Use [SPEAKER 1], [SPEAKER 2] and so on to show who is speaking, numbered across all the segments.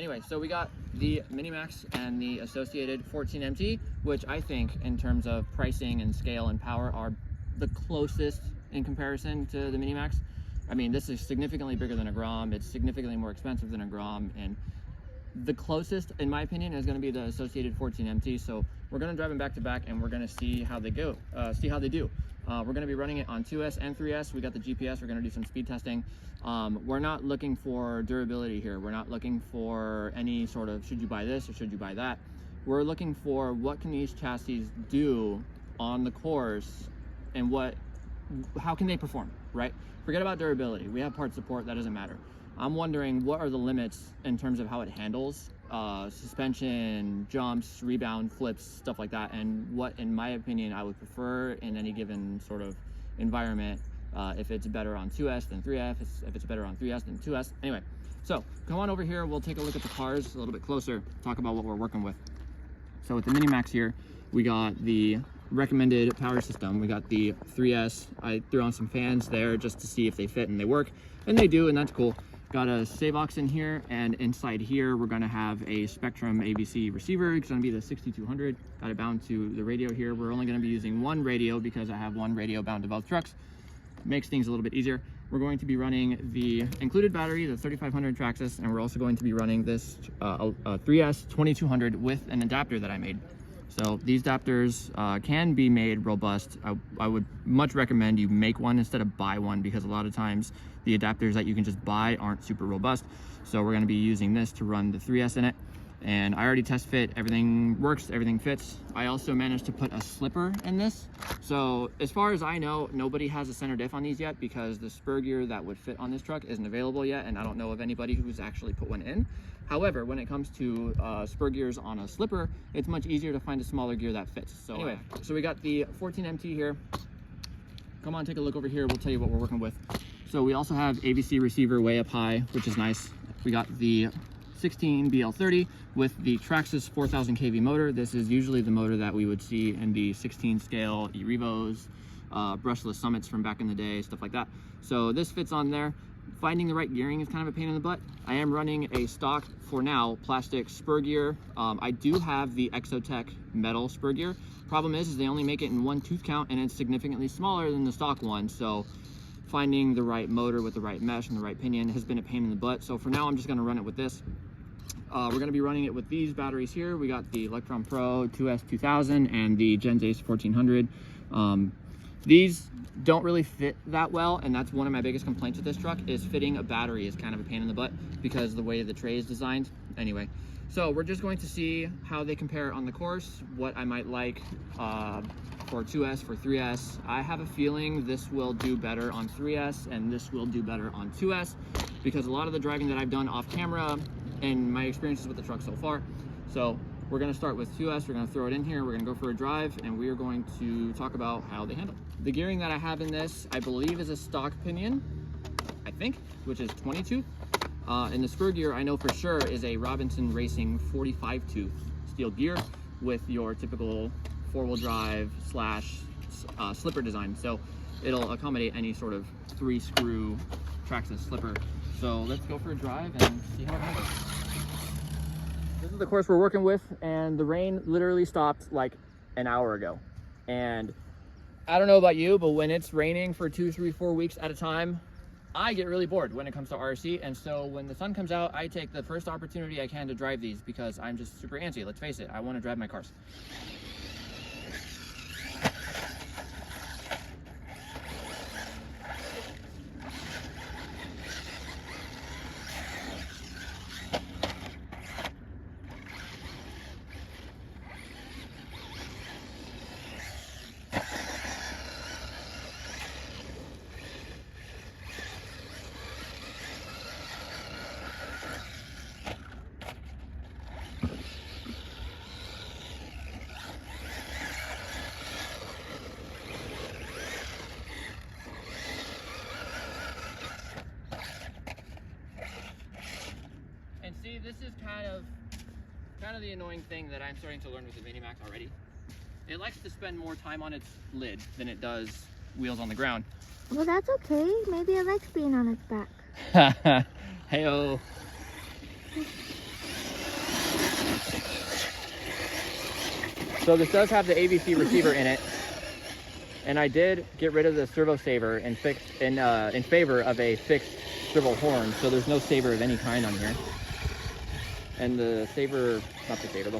[SPEAKER 1] Anyway, so we got the Mini Max and the associated 14MT, which I think in terms of pricing and scale and power are the closest in comparison to the Mini Max. I mean, this is significantly bigger than a Grom. It's significantly more expensive than a Grom, and the closest, in my opinion, is going to be the associated 14MT. So we're going to drive them back to back, and we're going to see how they go, see how they do. We're going to be running it on 2S and 3S. We got the GPS. We're going to do some speed testing. We're not looking for durability here. We're not looking for any sort of should you buy this or should you buy that. We're looking for what can these chassis do on the course, and how can they perform, right? Forget about durability. We have part support. That doesn't matter. I'm wondering what are the limits in terms of how it handles suspension, jumps, rebound, flips, stuff like that, and what, in my opinion, I would prefer in any given sort of environment, if it's better on 2S than 3F, if it's better on 3S than 2S. Anyway, so come on over here. We'll take a look at the cars a little bit closer, talk about what we're working with. So with the Mini Max here, we got the recommended power system. We got the 3S. I threw on some fans there just to see if they fit and they work, and they do, and that's cool. Got a Savox in here, and inside here we're going to have a Spectrum ABC receiver. It's going to be the 6200. Got it bound to the radio here. We're only going to be using one radio because I have one radio bound to both trucks. Makes things a little bit easier. We're going to be running the included battery, the 3500 Traxxas, and we're also going to be running this 3S 2200 with an adapter that I made. So these adapters can be made robust. I would much recommend you make one instead of buy one, because a lot of times the adapters that you can just buy aren't super robust. So we're going to be using this to run the 3S in it. And I already test fit, everything works, everything fits. I also managed to put a slipper in this. So as far as I know, nobody has a center diff on these yet, because the spur gear that would fit on this truck isn't available yet, and I don't know of anybody who's actually put one in. However, when it comes to spur gears on a slipper, it's much easier to find a smaller gear that fits. So anyway, so we got the 14MT here. Come on, take a look over here. We'll tell you what we're working with. So we also have ABC receiver way up high, which is nice. We got the 16 BL30 with the Traxxas 4000 kV motor. This is usually the motor that we would see in the 16 scale E-Revos, brushless Summits from back in the day, stuff like that. So this fits on there. Finding the right gearing is kind of a pain in the butt. I am running a stock, for now, plastic spur gear. I do have the Exotech metal spur gear. Problem is they only make it in one tooth count, and it's significantly smaller than the stock one. So finding the right motor with the right mesh and the right pinion has been a pain in the butt. So for now, I'm just going to run it with this. We're going to be running it with these batteries here. We got the Electron Pro 2S 2000 and the Gens Ace 1400. These don't really fit that well, and that's one of my biggest complaints with this truck, is fitting a battery is kind of a pain in the butt because the way the tray is designed. Anyway, so we're just going to see how they compare on the course, what I might like for 2S, for 3S. I have a feeling this will do better on 3S and this will do better on 2S, because a lot of the driving that I've done off camera and my experiences with the truck so far. So we're going to start with 2S, we're going to throw it in here, we're going to go for a drive, and we are going to talk about how they handle. The gearing that I have in this, I believe, is a stock pinion, I think, which is 22. And the spur gear, I know for sure, is a Robinson Racing 45 tooth steel gear with your typical four-wheel drive slash slipper design. So it'll accommodate any sort of 3-screw Traxxas slipper. So let's go for a drive and see how it handles. This is the course we're working with, and the rain literally stopped like an hour ago. And I don't know about you, but when it's raining for 2, 3, 4 weeks at a time, I get really bored when it comes to RC. And so when the sun comes out, I take the first opportunity I can to drive these, because I'm just super antsy. Let's face it, I want to drive my cars. See, this is kind of the annoying thing that I'm starting to learn with the Mini Max already. It likes to spend more time on its lid than it does wheels on the ground.
[SPEAKER 2] Well, that's okay. Maybe it likes being on its back.
[SPEAKER 1] Hey-oh. So this does have the ABC receiver in it, and I did get rid of the servo saver and in favor of a fixed swivel horn. So there's no saver of any kind on here. And the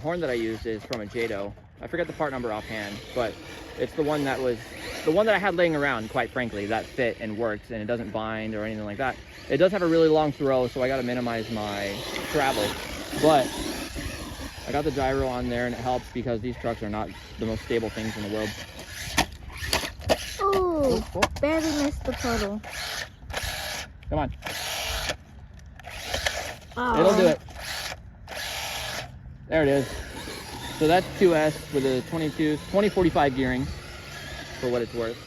[SPEAKER 1] horn that I used is from a Jado. I forget the part number offhand, but it's the one that I had laying around, quite frankly, that fit and worked, and it doesn't bind or anything like that. It does have a really long throw, so I got to minimize my travel. But I got the gyro on there, and it helps because these trucks are not the most stable things in the world.
[SPEAKER 2] Oh, barely missed the puddle.
[SPEAKER 1] Come on.
[SPEAKER 2] Oh.
[SPEAKER 1] It'll do it. There it is. So that's 2S with a 2045 gearing, for what it's worth.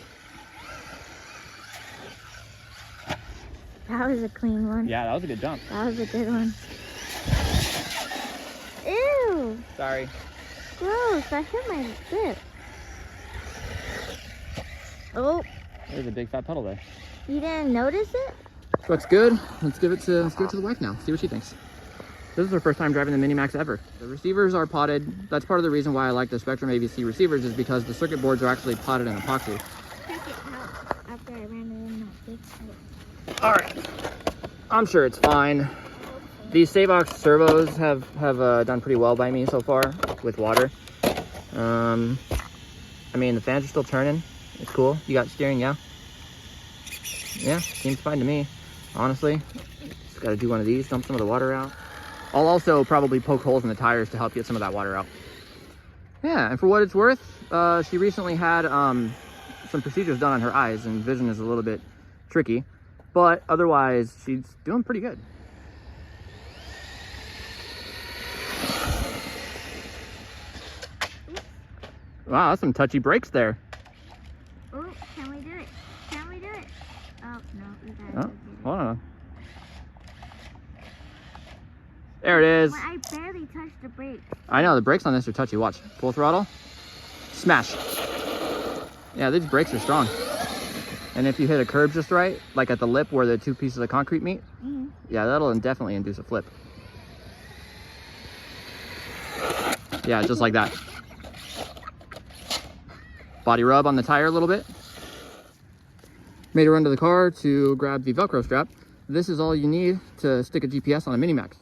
[SPEAKER 2] That was a clean one.
[SPEAKER 1] Yeah, that was a good jump.
[SPEAKER 2] That was a good one. Ew.
[SPEAKER 1] Sorry.
[SPEAKER 2] Gross, I hit my lip. Oh.
[SPEAKER 1] There's a big fat puddle there.
[SPEAKER 2] You didn't notice it?
[SPEAKER 1] Looks good. Let's give it to the wife now. See what she thinks. This is her first time driving the Mini Max ever. The receivers are potted. That's part of the reason why I like the Spectrum ABC receivers, is because the circuit boards are actually potted in epoxy.
[SPEAKER 2] Check it out after I ran it in that big pipe.
[SPEAKER 1] All right. I'm sure it's fine. These Savox servos have done pretty well by me so far with water. I mean, the fans are still turning. It's cool. You got steering, yeah? Yeah, seems fine to me, honestly. Just got to do one of these, dump some of the water out. I'll also probably poke holes in the tires to help get some of that water out. Yeah, and for what it's worth, she recently had some procedures done on her eyes, and vision is a little bit tricky. But otherwise, she's doing pretty good. Wow, that's some touchy brakes there.
[SPEAKER 2] Oh, can we do it? Can we do it? Oh, no, we gotta do it.
[SPEAKER 1] Hold on. There it is.
[SPEAKER 2] Well, I barely touched the brakes.
[SPEAKER 1] I know, the brakes on this are touchy. Watch. Full throttle. Smash. Yeah, these brakes are strong. And if you hit a curb just right, like at the lip where the two pieces of concrete meet, yeah, that'll definitely induce a flip. Yeah, just like that. Body rub on the tire a little bit. Made a run to the car to grab the Velcro strap. This is all you need to stick a GPS on a Mini Max.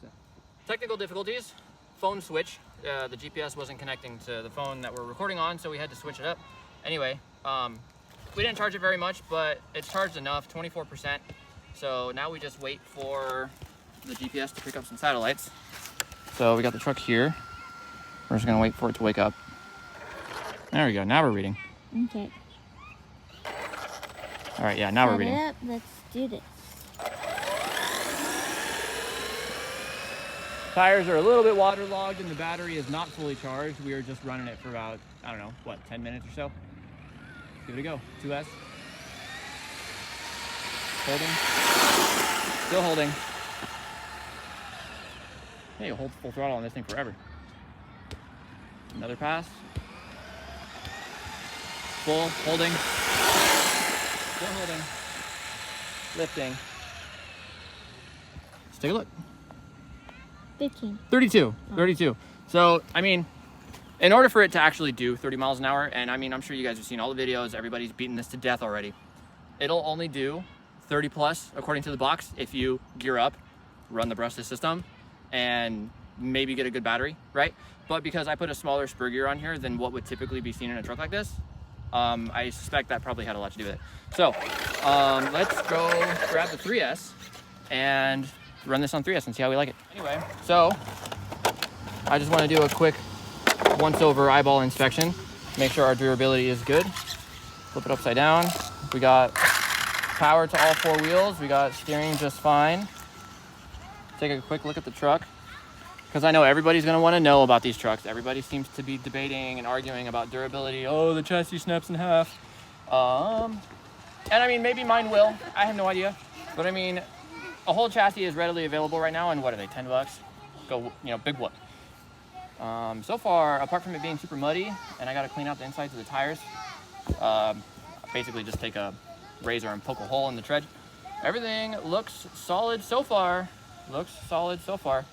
[SPEAKER 1] Technical difficulties. Phone switch. The GPS wasn't connecting to the phone that we're recording on, so we had to switch it up. Anyway, we didn't charge it very much, but it's charged enough, 24%. So now we just wait for the GPS to pick up some satellites. So we got the truck here. We're just gonna wait for it to wake up. There we go, now we're reading.
[SPEAKER 2] Okay.
[SPEAKER 1] All right, yeah, now we're reading.
[SPEAKER 2] Up. Let's do this.
[SPEAKER 1] Tires are a little bit waterlogged and the battery is not fully charged. We are just running it for about, I don't know, what, 10 minutes or so? Give it a go. 2S. Holding. Still holding. Hey, you'll hold full throttle on this thing forever. Another pass. Full, holding. Still holding. Lifting. Let's take a look.
[SPEAKER 2] 15.
[SPEAKER 1] 32. 32. So, I mean, in order for it to actually do 30 miles an hour, and I mean, I'm sure you guys have seen all the videos, everybody's beaten this to death already. It'll only do 30 plus, according to the box, if you gear up, run the brushless system, and maybe get a good battery, right? But because I put a smaller spur gear on here than what would typically be seen in a truck like this, I suspect that probably had a lot to do with it. So, let's go grab the 3S and run this on 3S and see how we like it. Anyway, so I just want to do a quick once-over eyeball inspection, make sure our durability is good. Flip it upside down. We got power to all four wheels. We got steering just fine. Take a quick look at the truck, because I know everybody's going to want to know about these trucks. Everybody seems to be debating and arguing about durability. Oh, the chassis snaps in half. And I mean, maybe mine will. I have no idea. But I mean, a whole chassis is readily available right now, and what are they, 10 bucks? Go, you know, big whoop. So far, apart from it being super muddy, and I got to clean out the insides of the tires, basically just take a razor and poke a hole in the tread. Everything looks solid so far. Looks solid so far.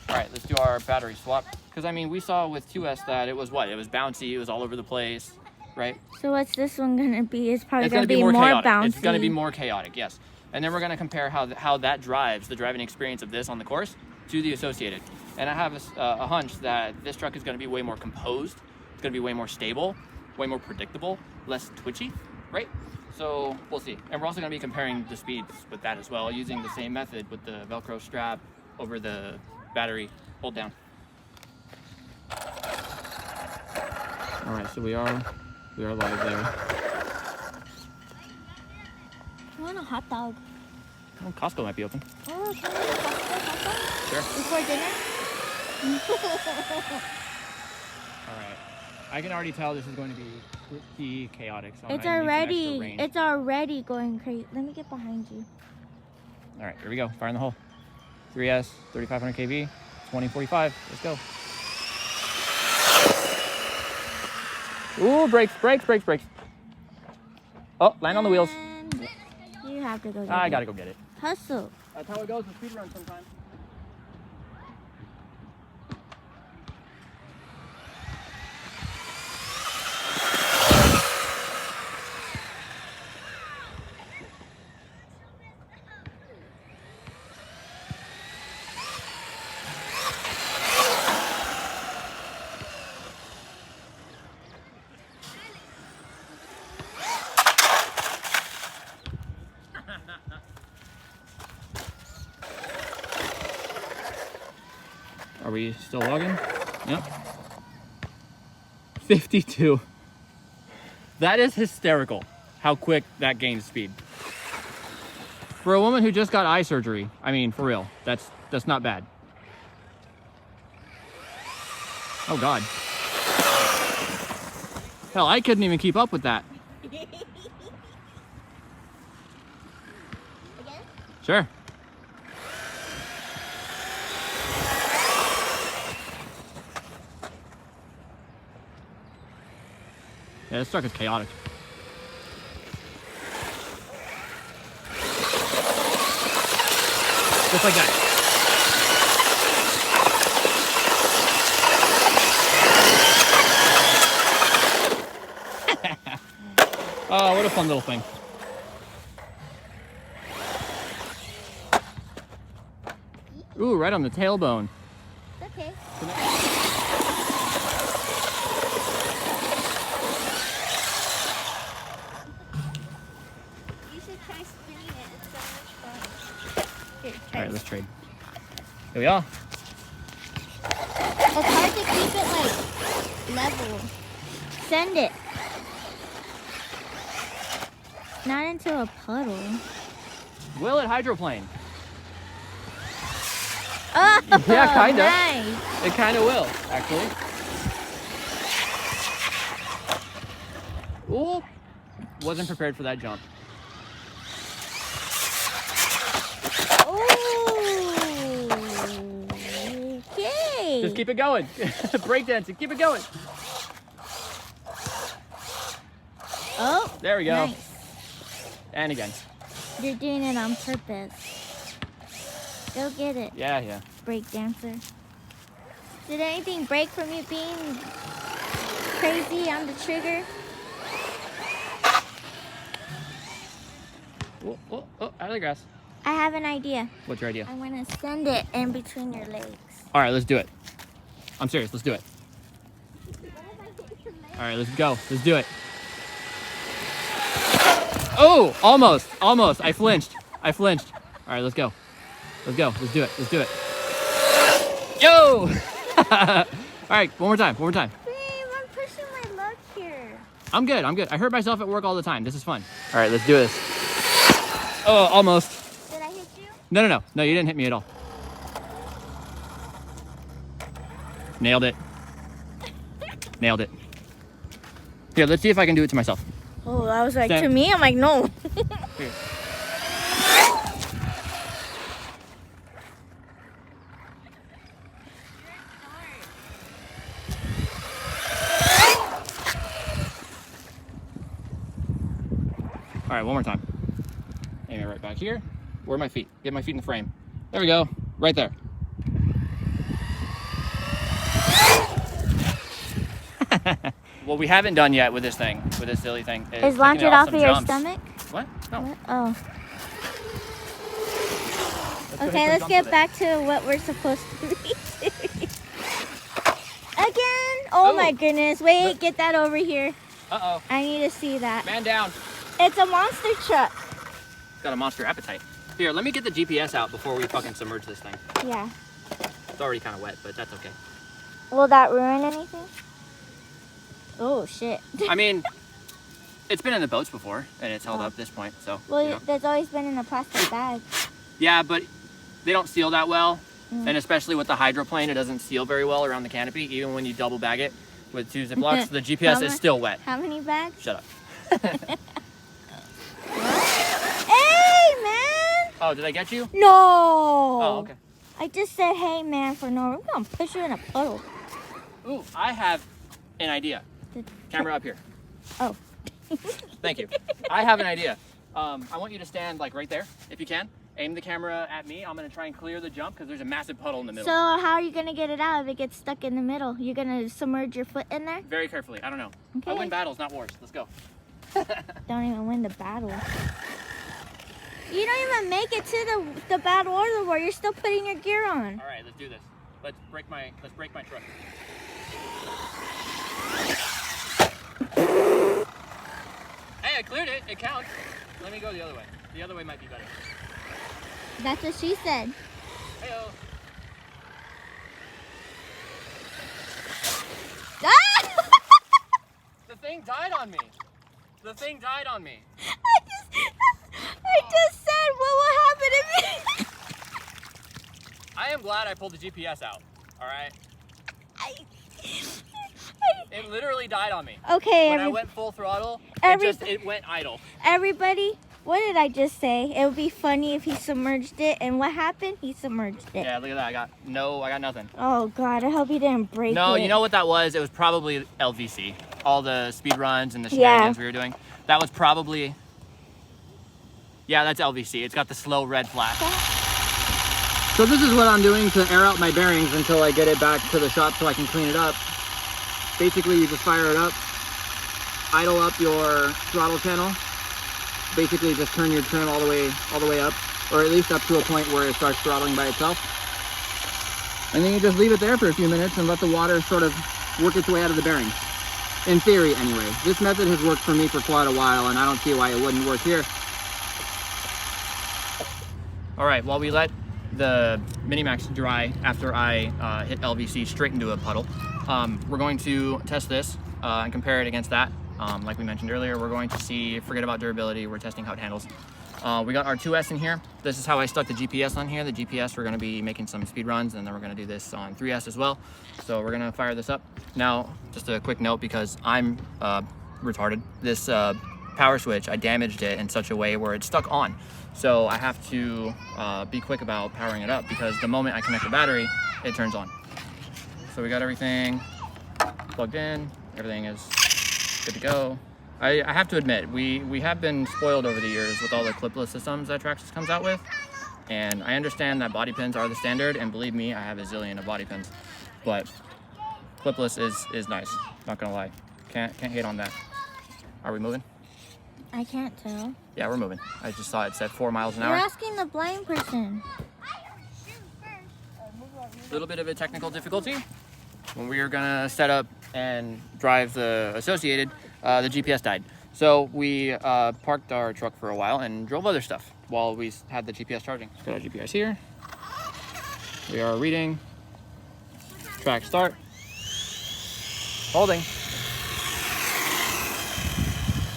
[SPEAKER 1] All right, let's do our battery swap. Because I mean, we saw with 2S that it was what? It was bouncy. It was all over the place, right?
[SPEAKER 2] So what's this one gonna be? It's probably
[SPEAKER 1] It's
[SPEAKER 2] gonna be more
[SPEAKER 1] chaotic.
[SPEAKER 2] bouncy.
[SPEAKER 1] It's gonna be more chaotic, yes. And then we're gonna compare how that drives the driving experience of this on the course to the Associated. And I have a hunch that this truck is gonna be way more composed. It's gonna be way more stable, way more predictable, less twitchy, right? So we'll see. And we're also gonna be comparing the speeds with that as well, using the same method with the Velcro strap over the battery hold down. All right, so we are live there.
[SPEAKER 2] I want a hot dog.
[SPEAKER 1] Well, Costco might be open.
[SPEAKER 2] Oh, can we have hot dog?
[SPEAKER 1] Sure.
[SPEAKER 2] Before dinner?
[SPEAKER 1] All right. I can already tell this is going to be pretty chaotic. So
[SPEAKER 2] It's already going crazy. Let me get behind you.
[SPEAKER 1] All right, here we go. Fire in the hole. 3S, 3500 kV, 2045. Let's go. Ooh, brakes. Oh, land on the wheels.
[SPEAKER 2] And you have to go get it.
[SPEAKER 1] I gotta go get it.
[SPEAKER 2] Hustle.
[SPEAKER 1] That's how it goes with speed runs sometimes. Are we still logging? Yep. 52. That is hysterical how quick that gains speed. For a woman who just got eye surgery, I mean, for real, that's not bad. Oh God. Hell, I couldn't even keep up with that.
[SPEAKER 2] Again?
[SPEAKER 1] Sure. Yeah, this truck is chaotic. Just like that. Oh, what a fun little thing. Ooh, right on the tailbone.
[SPEAKER 2] It's okay. You should try spinning it. It's so much fun. Here, try
[SPEAKER 1] All right,
[SPEAKER 2] it.
[SPEAKER 1] let's trade. Here we are.
[SPEAKER 2] It's hard to keep it like level. Send it. Not into a puddle.
[SPEAKER 1] Will it hydroplane?
[SPEAKER 2] Oh,
[SPEAKER 1] Yeah, kinda.
[SPEAKER 2] nice.
[SPEAKER 1] It kind of will, actually. Ooh, wasn't prepared for that jump.
[SPEAKER 2] Oh, okay.
[SPEAKER 1] Just keep it going. Breakdancing, keep it going.
[SPEAKER 2] Oh,
[SPEAKER 1] There we go.
[SPEAKER 2] nice.
[SPEAKER 1] And again.
[SPEAKER 2] You're doing it on purpose. Go get it,
[SPEAKER 1] Yeah.
[SPEAKER 2] break dancer. Did anything break from you being crazy on the trigger?
[SPEAKER 1] Oh, out of the grass.
[SPEAKER 2] I have an idea.
[SPEAKER 1] What's your idea?
[SPEAKER 2] I'm gonna send it in between your legs.
[SPEAKER 1] All right, let's do it. I'm serious, let's do it. All right, let's go. Let's do it. Oh, almost. I flinched. All right, let's go. Let's do it. Yo! All right, one more time.
[SPEAKER 2] Babe, I'm pushing my luck here.
[SPEAKER 1] I'm good. I hurt myself at work all the time. This is fun. All right, let's do this. Oh, almost.
[SPEAKER 2] Did I hit you?
[SPEAKER 1] No, you didn't hit me at all. Nailed it. Here, let's see if I can do it to myself.
[SPEAKER 2] Oh, I was like,
[SPEAKER 1] Stand-
[SPEAKER 2] to me? I'm like, no.
[SPEAKER 1] Here. All right, one more time. Aim it right back here. Where are my feet? Get my feet in the frame. There we go. Right there. What we haven't done yet with this thing, with this silly thing,
[SPEAKER 2] is launch it off of your
[SPEAKER 1] jumps.
[SPEAKER 2] stomach?
[SPEAKER 1] What? No.
[SPEAKER 2] What? Oh. Okay, let's get back to what we're supposed to be doing. Again? Oh my goodness. Wait, get that over here.
[SPEAKER 1] Uh-oh.
[SPEAKER 2] I need to see that.
[SPEAKER 1] Man down.
[SPEAKER 2] It's a monster truck.
[SPEAKER 1] It's got a monster appetite. Here, let me get the GPS out before we fucking submerge this thing.
[SPEAKER 2] Yeah.
[SPEAKER 1] It's already kind of wet, but that's okay.
[SPEAKER 2] Will that ruin anything? Oh, shit.
[SPEAKER 1] I mean, it's been in the boats before, and it's held up at this point, so.
[SPEAKER 2] Well,
[SPEAKER 1] you know.
[SPEAKER 2] that's always been in a plastic bag.
[SPEAKER 1] Yeah, but they don't seal that well, and especially with the hydroplane, it doesn't seal very well around the canopy, even when you double bag it with 2 Ziplocs. The GPS is still wet.
[SPEAKER 2] How many bags?
[SPEAKER 1] Shut up.
[SPEAKER 2] Hey, man!
[SPEAKER 1] Oh, did I get you?
[SPEAKER 2] No!
[SPEAKER 1] Oh, okay.
[SPEAKER 2] I just said, hey, man, for no reason. I'm going to push you in a puddle.
[SPEAKER 1] Ooh, I have an idea. Camera up here.
[SPEAKER 2] Oh.
[SPEAKER 1] Thank you. I have an idea. I want you to stand like right there, if you can. Aim the camera at me. I'm going to try and clear the jump because there's a massive puddle in the middle.
[SPEAKER 2] So how are you going to get it out if it gets stuck in the middle? You're going to submerge your foot in there?
[SPEAKER 1] Very carefully. I don't know.
[SPEAKER 2] Okay.
[SPEAKER 1] I win battles, not wars. Let's go.
[SPEAKER 2] Don't even win the battle. You don't even make it to the battle or the war. You're still putting your gear on.
[SPEAKER 1] All right, let's do this. Let's break my truck. Hey, I cleared it. It counts. Let me go the other way. The other way might be better.
[SPEAKER 2] That's what she said.
[SPEAKER 1] Hey-o.
[SPEAKER 2] Ah!
[SPEAKER 1] The thing died on me. The thing died on me.
[SPEAKER 2] I just said what will happen if you...
[SPEAKER 1] I am glad I pulled the GPS out. All right. It literally died on me.
[SPEAKER 2] Okay.
[SPEAKER 1] When I went full throttle, it went idle.
[SPEAKER 2] Everybody, what did I just say? It would be funny if he submerged it, and what happened? He submerged it.
[SPEAKER 1] Yeah, look at that. I got nothing.
[SPEAKER 2] Oh God, I hope he didn't break it.
[SPEAKER 1] No, you know what that was? It was probably LVC. All the speed runs and the shenanigans we were doing. That was probably. Yeah, that's LVC. It's got the slow red flash. So this is what I'm doing to air out my bearings until I get it back to the shop so I can clean it up. Basically, you just fire it up, idle up your throttle channel. Basically, just turn your trim all the way up, or at least up to a point where it starts throttling by itself. And then you just leave it there for a few minutes and let the water sort of work its way out of the bearings. In theory, anyway. This method has worked for me for quite a while, and I don't see why it wouldn't work here. All right, while we let the Mini Max dry after I hit LVC straight into a puddle, we're going to test this and compare it against that. Like we mentioned earlier, we're going to see, forget about durability, we're testing how it handles. We got our 2S in here. This is how I stuck the GPS on here. The GPS, we're gonna be making some speed runs, and then we're gonna do this on 3S as well. So we're gonna fire this up. Now, just a quick note, because I'm retarded. This power switch, I damaged it in such a way where it's stuck on. So I have to be quick about powering it up, because the moment I connect the battery, it turns on. So we got everything plugged in. Everything is good to go. I have to admit, we have been spoiled over the years with all the clipless systems that Traxxas comes out with. And I understand that body pins are the standard, and believe me, I have a zillion of body pins. But clipless is nice, not gonna lie. Can't hate on that. Are we moving?
[SPEAKER 2] I can't tell.
[SPEAKER 1] Yeah, we're moving. I just saw it said 4 miles an hour.
[SPEAKER 2] You're asking the blind person.
[SPEAKER 1] A little bit of a technical difficulty. When we were gonna set up and drive the Associated, the GPS died. So we parked our truck for a while and drove other stuff while we had the GPS charging. Got our GPS here. We are reading. Track start. Holding.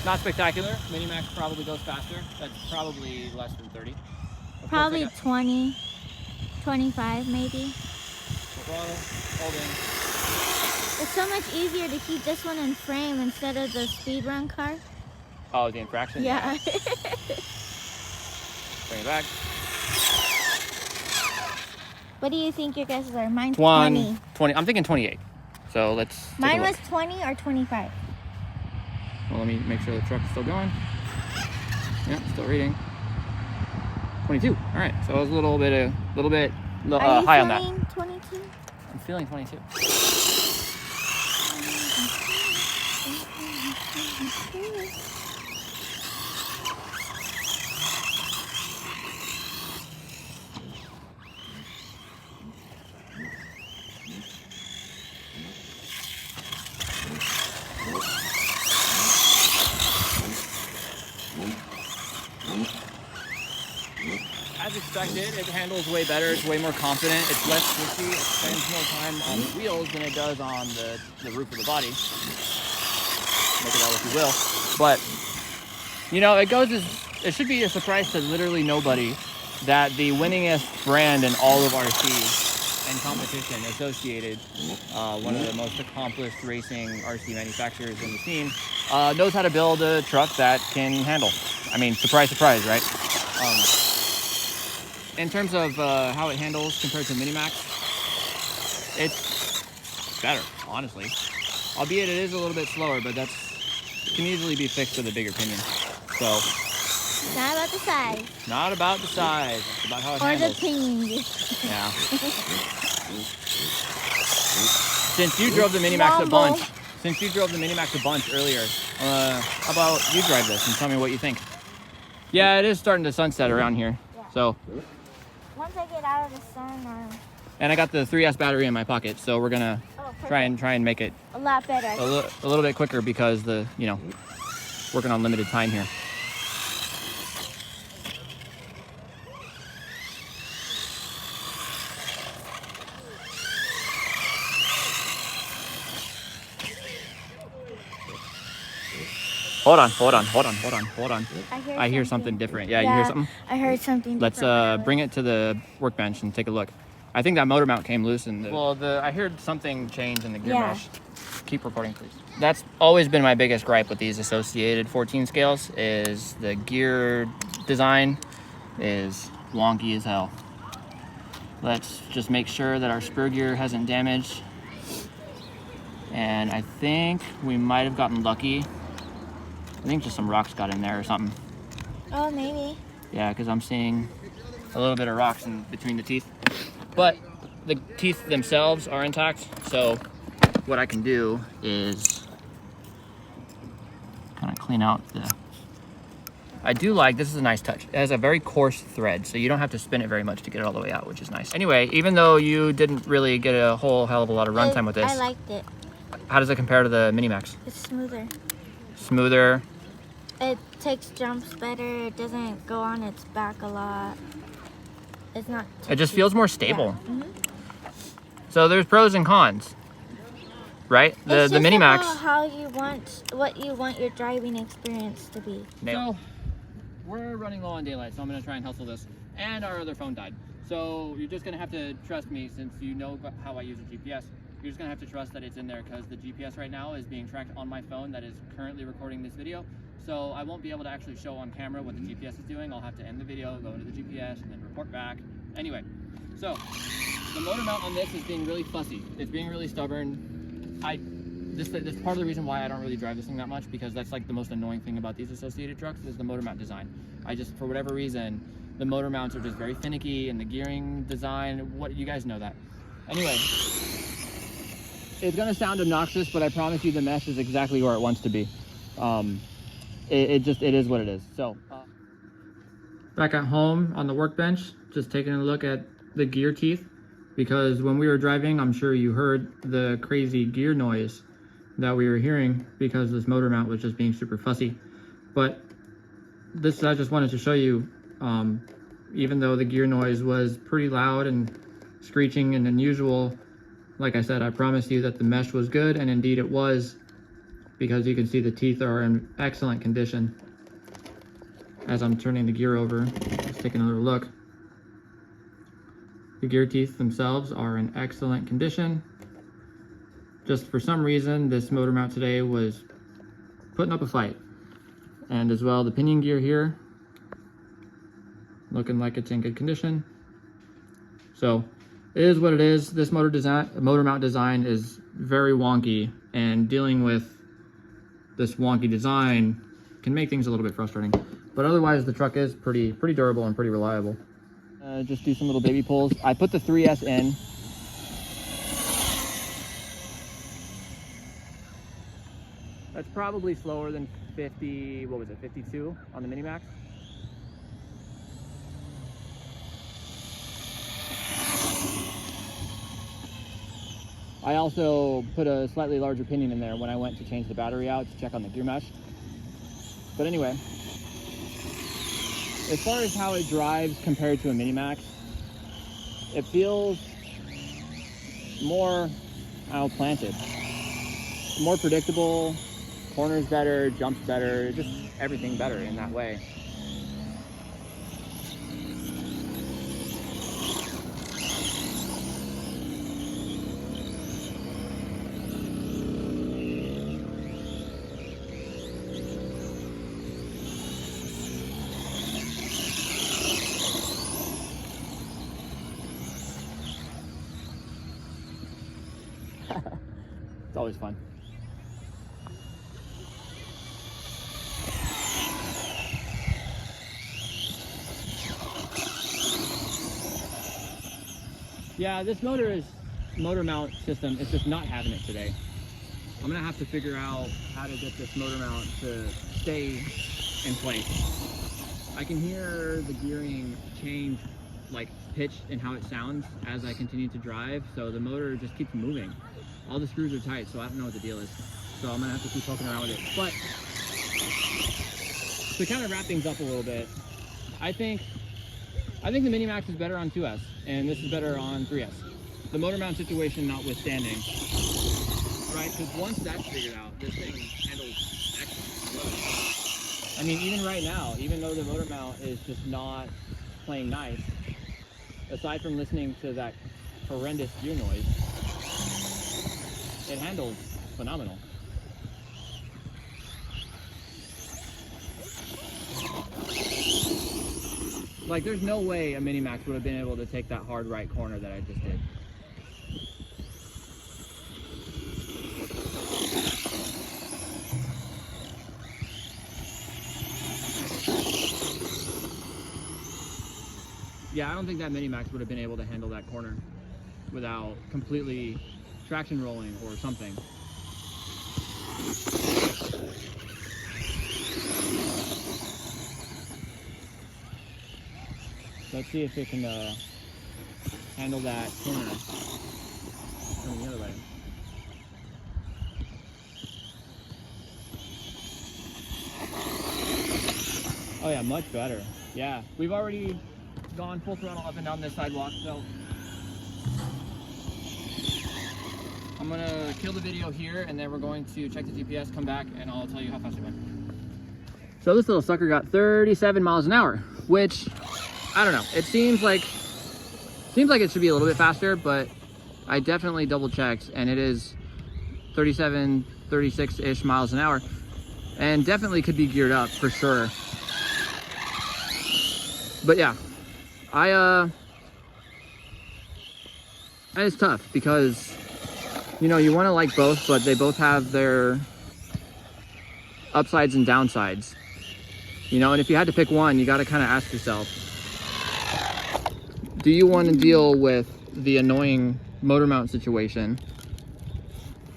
[SPEAKER 1] Not spectacular. Mini Max probably goes faster. That's probably less than 30.
[SPEAKER 2] Probably 20, 25 maybe.
[SPEAKER 1] Throttle, holding.
[SPEAKER 2] It's so much easier to keep this one in frame instead of the speed run car.
[SPEAKER 1] Oh, the infraction?
[SPEAKER 2] Yeah.
[SPEAKER 1] Bring it back.
[SPEAKER 2] What do you think your guesses are? Mine's 20.
[SPEAKER 1] 20. I'm thinking 28. So let's take
[SPEAKER 2] Mine
[SPEAKER 1] a look.
[SPEAKER 2] was 20 or 25.
[SPEAKER 1] Well, let me make sure the truck is still going. Yeah, still reading. 22. All right. So it was a little bit high on that.
[SPEAKER 2] Are you feeling 22?
[SPEAKER 1] I'm feeling 22. As expected, it handles way better. It's way more confident. It's less squishy. It spends more time on the wheels than it does on the roof of the body. Make it out if you will. But, you know, it should be a surprise to literally nobody that the winningest brand in all of RC and competition, Associated, one of the most accomplished racing RC manufacturers in the scene, knows how to build a truck that can handle. I mean, surprise, surprise, right? In terms of how it handles compared to Mini Max, it's better, honestly. Albeit it is a little bit slower, but that can easily be fixed with a bigger pinion. So,
[SPEAKER 2] Not about the size.
[SPEAKER 1] not about the size, it's about how it handles.
[SPEAKER 2] Or the pinion.
[SPEAKER 1] Yeah. Since you drove the Mini Max a bunch, earlier, how about you drive this and tell me what you think? Yeah, it is starting to sunset around here.
[SPEAKER 2] Yeah.
[SPEAKER 1] So,
[SPEAKER 2] Once I get out of the sun,
[SPEAKER 1] and I got the 3S battery in my pocket, so we're gonna try and make it
[SPEAKER 2] a lot better.
[SPEAKER 1] a little bit quicker because working on limited time here. Hold on. I hear something different. Yeah, you hear something?
[SPEAKER 2] I heard something.
[SPEAKER 1] Let's bring it to the workbench and take a look. I think that motor mount came loose and I heard something change in the gear mesh. Keep recording, please. That's always been my biggest gripe with these Associated 14 scales is the gear design is wonky as hell. Let's just make sure that our spur gear hasn't damaged. And I think we might have gotten lucky. I think just some rocks got in there or something.
[SPEAKER 2] Oh, maybe.
[SPEAKER 1] Yeah, because I'm seeing a little bit of rocks in between the teeth. But the teeth themselves are intact, so what I can do is kind of clean out the... I do like, this is a nice touch. It has a very coarse thread, so you don't have to spin it very much to get it all the way out, which is nice. Anyway, even though you didn't really get a whole hell of a lot of runtime with this.
[SPEAKER 2] I liked it.
[SPEAKER 1] How does it compare to the Mini Max?
[SPEAKER 2] It's smoother.
[SPEAKER 1] Smoother.
[SPEAKER 2] It takes jumps better. It doesn't go on its back a lot. It's not touchy.
[SPEAKER 1] It just feels more stable.
[SPEAKER 2] Yeah. Mm-hmm.
[SPEAKER 1] So there's pros and cons, right? The Mini Max.
[SPEAKER 2] How you want, what you want your driving experience to be.
[SPEAKER 1] So we're running low on daylight, so I'm gonna try and hustle this. And our other phone died. So you're just gonna have to trust me since you know how I use a GPS. You're just gonna have to trust that it's in there because the GPS right now is being tracked on my phone that is currently recording this video. So I won't be able to actually show on camera what the GPS is doing. I'll have to end the video, go into the GPS, and then report back. Anyway, so the motor mount on this is being really fussy. It's being really stubborn. This is part of the reason why I don't really drive this thing that much, because that's like the most annoying thing about these Associated trucks is the motor mount design. I just, for whatever reason, the motor mounts are just very finicky, and the gearing design, you guys know that. Anyway, it's gonna sound obnoxious, but I promise you the mesh is exactly where it wants to be. It is what it is. So, back at home on the workbench, just taking a look at the gear teeth, because when we were driving, I'm sure you heard the crazy gear noise that we were hearing because this motor mount was just being super fussy. But this, I just wanted to show you, even though the gear noise was pretty loud and screeching and unusual, like I said, I promised you that the mesh was good, and indeed it was, because you can see the teeth are in excellent condition. As I'm turning the gear over, let's take another look. The gear teeth themselves are in excellent condition. Just for some reason, this motor mount today was putting up a fight. And as well, the pinion gear here, looking like it's in good condition. So, it is what it is. This motor mount design is very wonky, and dealing with this wonky design can make things a little bit frustrating. But otherwise, the truck is pretty durable and pretty reliable. Just do some little baby pulls. I put the 3S in. That's probably slower than 50, what was it, 52 on the Mini Max. I also put a slightly larger pinion in there when I went to change the battery out to check on the gear mesh. But anyway, as far as how it drives compared to a Mini Max, it feels more planted, more predictable, corners better, jumps better, just everything better in that way. It's always fun. Yeah, this motor mount system is just not having it today. I'm gonna have to figure out how to get this motor mount to stay in place. I can hear the gearing change, like pitch and how it sounds as I continue to drive, so the motor just keeps moving. All the screws are tight, so I don't know what the deal is. So I'm gonna have to keep poking around with it. But to kind of wrap things up a little bit, I think the Mini Max is better on 2S, and this is better on 3S. The motor mount situation notwithstanding, right? Because once that's figured out, this thing handles excellent. I mean, even right now, even though the motor mount is just not playing nice, aside from listening to that horrendous gear noise, it handles phenomenal. Like, there's no way a Mini Max would have been able to take that hard right corner that I just did. Yeah, I don't think that Mini Max would have been able to handle that corner without completely traction rolling or something. Let's see if it can handle that corner coming the other way. Oh yeah, much better. Yeah, we've already gone full throttle up and down this sidewalk, so I'm gonna kill the video here, and then we're going to check the GPS, come back, and I'll tell you how fast it went. So this little sucker got 37 miles an hour, which, I don't know, it seems like it should be a little bit faster, but I definitely double checked, and it is 37, 36-ish miles an hour, and definitely could be geared up for sure. But yeah, it's tough because, you know, you want to like both, but they both have their upsides and downsides, you know, and if you had to pick one, you got to kind of ask yourself, do you want to deal with the annoying motor mount situation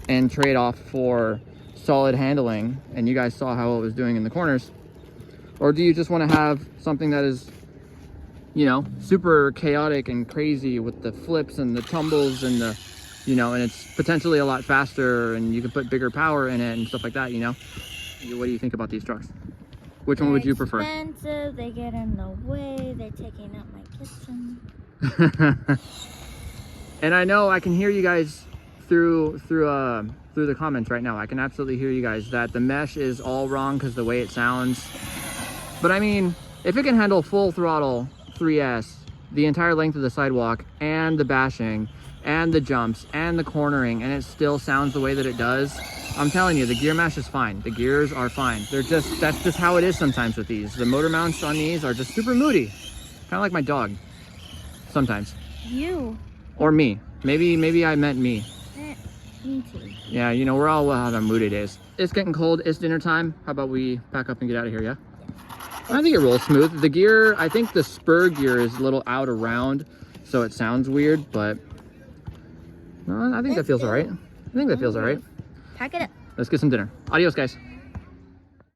[SPEAKER 1] and trade off for solid handling, and you guys saw how it was doing in the corners, or do you just want to have something that is, you know, super chaotic and crazy with the flips and the tumbles and the, you know, and it's potentially a lot faster and you can put bigger power in it and stuff like that, you know? What do you think about these trucks? Which one would you prefer?
[SPEAKER 2] Expensive, they get in the way, they're taking up my kitchen.
[SPEAKER 1] And I know I can hear you guys through the comments right now. I can absolutely hear you guys that the mesh is all wrong because the way it sounds. But I mean, if it can handle full throttle 3S, the entire length of the sidewalk, and the bashing, and the jumps, and the cornering, and it still sounds the way that it does, I'm telling you, the gear mesh is fine. The gears are fine. That's just how it is sometimes with these. The motor mounts on these are just super moody. Kind of like my dog, sometimes.
[SPEAKER 2] You.
[SPEAKER 1] Or me. Maybe I meant me.
[SPEAKER 2] Me too.
[SPEAKER 1] Yeah, you know, we're all have our moody days. It's getting cold, it's dinner time. How about we pack up and get out of here, yeah? I think it rolls smooth. The gear, I think the spur gear is a little out around, so it sounds weird, but no, I think that feels all right. I think that feels all right.
[SPEAKER 2] Pack it up.
[SPEAKER 1] Let's get some dinner. Adios, guys.